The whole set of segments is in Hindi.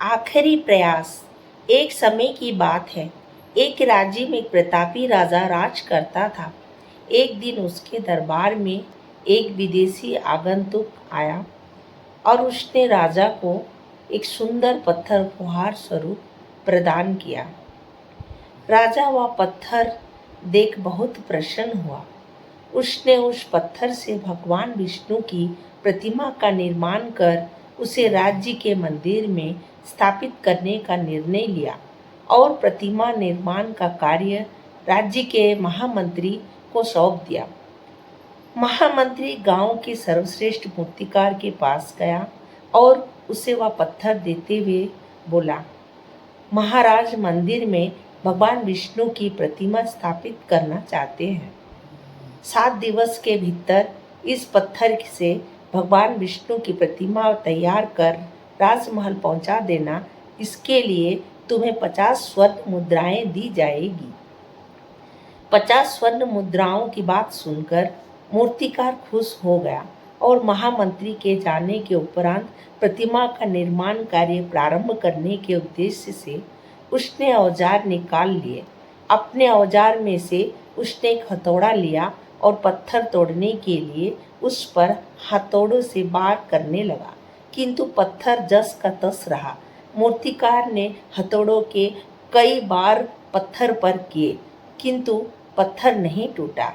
आखिरी प्रयास। एक समय की बात है। एक राज्य में एक प्रतापी राजा राज करता था। एक दिन उसके दरबार में एक विदेशी आगंतुक आया और उसने राजा को एक सुंदर पत्थर उपहार स्वरूप प्रदान किया। राजा वह पत्थर देख बहुत प्रसन्न हुआ। उसने उस पत्थर से भगवान विष्णु की प्रतिमा का निर्माण कर उसे राज्य के मंदिर में स्थापित करने का निर्णय लिया और प्रतिमा निर्माण का कार्य राज्य के महामंत्री को सौंप दिया। महामंत्री गांव के सर्वश्रेष्ठ मूर्तिकार के पास गया और उसे वह पत्थर देते हुए बोला, महाराज मंदिर में भगवान विष्णु की प्रतिमा स्थापित करना चाहते हैं। 7 दिवस के भीतर इस पत्थर से भगवान विष्णु की प्रतिमा तैयार कर राजमहल पहुंचा देना। इसके लिए तुम्हें 50 स्वर्ण मुद्राएं दी जाएगी। 50 स्वर्ण मुद्राओं की बात सुनकर मूर्तिकार खुश हो गया और महामंत्री के जाने के उपरांत प्रतिमा का निर्माण कार्य प्रारंभ करने के उद्देश्य से उसने औजार निकाल लिए। अपने औजार में से उसने एक हथौड़ा लिया और पत्थर तोड़ने के लिए उस पर हथौड़ों से वार करने लगा, किंतु पत्थर जस का तस रहा। मूर्तिकार ने हथौड़ों के कई बार पत्थर पर किए, किंतु पत्थर नहीं टूटा।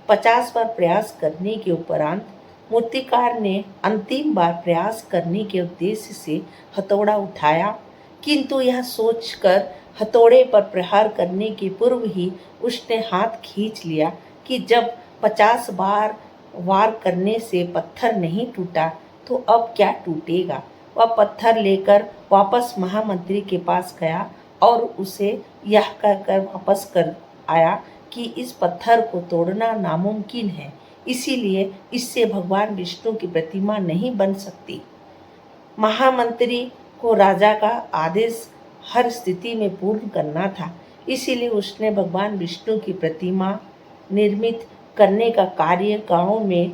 50 बार प्रयास करने के उपरांत मूर्तिकार ने अंतिम बार प्रयास करने के उद्देश्य से हथौड़ा उठाया, किंतु यह सोचकर हथौड़े पर प्रहार करने के पूर्व ही उसने हाथ खींच लिया कि जब 50 बार वार करने से पत्थर नहीं टूटा तो अब क्या टूटेगा। वह पत्थर लेकर वापस महामंत्री के पास गया और उसे यह कहकर वापस कर आया कि इस पत्थर को तोड़ना नामुमकिन है, इसीलिए इससे भगवान विष्णु की प्रतिमा नहीं बन सकती। महामंत्री को राजा का आदेश हर स्थिति में पूर्ण करना था, इसीलिए उसने भगवान विष्णु की प्रतिमा निर्मित करने का कार्य गांव में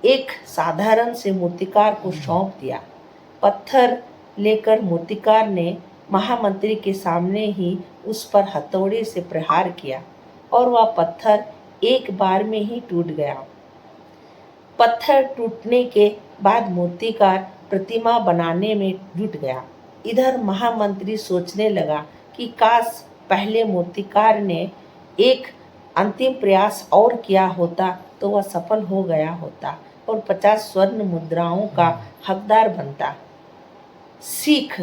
एक साधारण से मूर्तिकार को सौंप दिया। पत्थर लेकर मूर्तिकार ने महामंत्री के सामने ही उस पर हथौड़े से प्रहार किया और वह पत्थर एक बार में ही टूट गया। पत्थर टूटने के बाद मूर्तिकार प्रतिमा बनाने में जुट गया। इधर महामंत्री सोचने लगा कि काश पहले मूर्तिकार ने एक अंतिम प्रयास और किया होता तो वह सफल हो गया होता और 50 स्वर्ण मुद्राओं का हकदार बनता। सीख।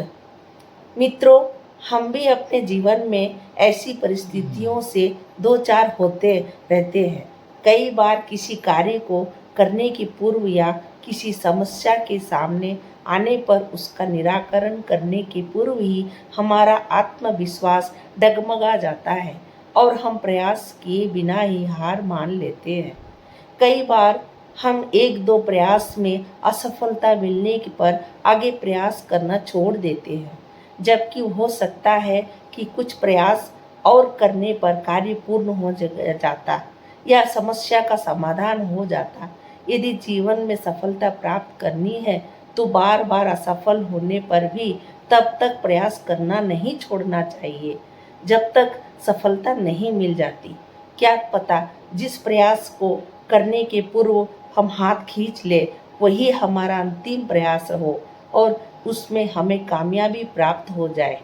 मित्रों, हम भी अपने जीवन में ऐसी परिस्थितियों से दो चार होते रहते हैं। कई बार किसी कार्य को करने की पूर्व या किसी समस्या के सामने आने पर उसका निराकरण करने के पूर्व ही हमारा आत्मविश्वास डगमगा जाता है और हम प्रयास किए बिना ही हार मान लेते हैं। कई बार हम 1-2 प्रयास में असफलता मिलने पर आगे प्रयास करना छोड़ देते हैं, जबकि हो सकता है कि कुछ प्रयास और करने पर कार्य पूर्ण हो जाता या समस्या का समाधान हो जाता। यदि जीवन में सफलता प्राप्त करनी है तो बार बार असफल होने पर भी तब तक प्रयास करना नहीं छोड़ना चाहिए जब तक सफलता नहीं मिल जाती। क्या पता जिस प्रयास को करने के पूर्व हम हाथ खींच ले वही हमारा अंतिम प्रयास हो और उसमें हमें कामयाबी प्राप्त हो जाए।